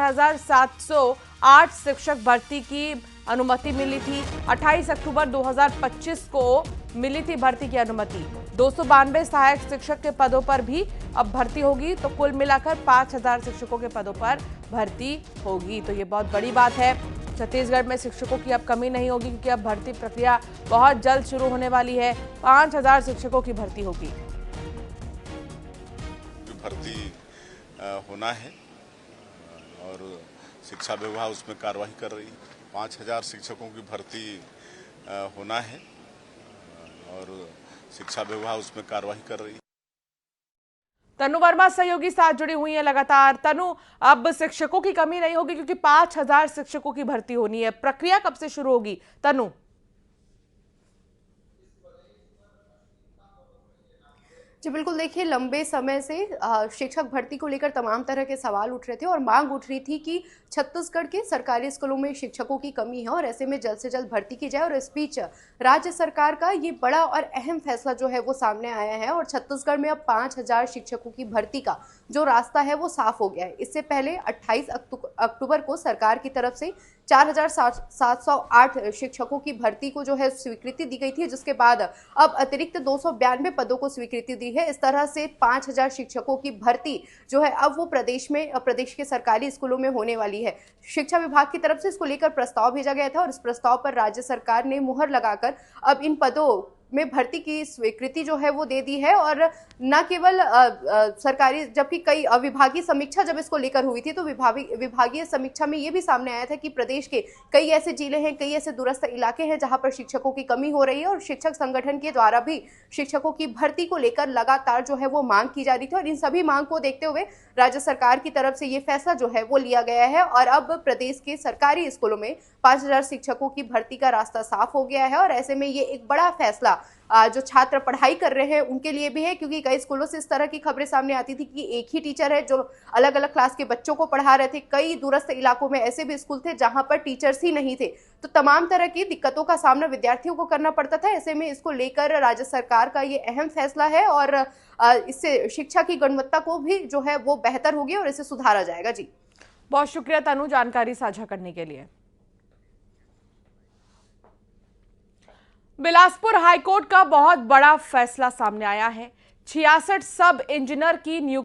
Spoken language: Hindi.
18,708 शिक्षक भर्ती की अनुमति मिली थी। 28 अक्टूबर 2025 को मिली थी भर्ती की अनुमति। 292 सहायक शिक्षक के पदों पर भी अब भर्ती होगी, तो कुल मिलाकर 5,000 शिक्षकों के पदों पर भर्ती होगी। तो ये बहुत बड़ी बात है। छत्तीसगढ़ में शिक्षकों की अब कमी नहीं होगी, क्योंकि अब भर्ती प्रक्रिया बहुत जल्द शुरू होने वाली है। 5,000 शिक्षकों की भर्ती होगी। भर्ती होना है और शिक्षा विभाग उसमें कार्रवाई कर रही है। 5,000 शिक्षकों की भर्ती होना है और शिक्षा विभाग उसमें कार्रवाई कर रही है। तनु वर्मा सहयोगी साथ जुड़ी हुई है लगातार। तनु, अब शिक्षकों की कमी नहीं होगी, क्योंकि 5,000 शिक्षकों की भर्ती होनी है। प्रक्रिया कब से शुरू होगी तनु? जी बिल्कुल, देखिए लंबे समय से शिक्षक भर्ती को लेकर तमाम तरह के सवाल उठ रहे थे और मांग उठ रही थी कि छत्तीसगढ़ के सरकारी स्कूलों में शिक्षकों की कमी है और ऐसे में जल्द से जल्द भर्ती की जाए। और इस बीच राज्य सरकार का ये बड़ा और अहम फैसला जो है वो सामने आया है और छत्तीसगढ़ में अब 5,000 शिक्षकों की भर्ती का जो रास्ता है वो साफ हो गया है। इससे पहले 28 अक्टूबर को सरकार की तरफ से 4,708 शिक्षकों की भर्ती को जो है स्वीकृति दी गई थी, जिसके बाद अब अतिरिक्त 292 पदों को स्वीकृति दी है। इस तरह से 5,000 शिक्षकों की भर्ती जो है अब वो प्रदेश के सरकारी स्कूलों में होने वाली है। शिक्षा विभाग की तरफ से इसको लेकर प्रस्ताव भेजा गया था और इस प्रस्ताव पर राज्य सरकार ने मुहर लगाकर अब इन पदों में भर्ती की स्वीकृति जो है वो दे दी है। और न केवल सरकारी, जबकि कई विभागीय समीक्षा जब इसको लेकर हुई थी तो विभागीय समीक्षा में ये भी सामने आया था कि प्रदेश के कई ऐसे जिले हैं, कई ऐसे दूरस्थ इलाके हैं जहां पर शिक्षकों की कमी हो रही है और शिक्षक संगठन के द्वारा भी शिक्षकों की भर्ती को लेकर लगातार जो है वो मांग की जा रही थी। और इन सभी मांग को देखते हुए राज्य सरकार की तरफ से ये फैसला जो है वो लिया गया है और अब प्रदेश के सरकारी स्कूलों में 5,000 शिक्षकों की भर्ती का रास्ता साफ हो गया है। और ऐसे में ये एक बड़ा फैसला जो छात्र पढ़ाई कर रहे हैं उनके लिए भी है, क्योंकि कई स्कूलों से इस तरह की खबरें सामने आती थी कि एक ही टीचर है जो अलग अलग क्लास के बच्चों को पढ़ा रहे थे। कई दूरस्थ इलाकों में ऐसे भी स्कूल थे जहां पर टीचर्स ही नहीं थे, तो तमाम तरह की दिक्कतों का सामना विद्यार्थियों को करना पड़ता था। ऐसे में इसको लेकर राज्य सरकार का ये अहम फैसला है और इससे शिक्षा की गुणवत्ता को भी जो है वो बेहतर होगी और इसे सुधारा जाएगा। जी बहुत शुक्रिया तनु, जानकारी साझा करने के लिए। बिलासपुर हाईकोर्ट का बहुत बड़ा फैसला सामने आया है। 66 सब इंजीनियर की नियुक्ति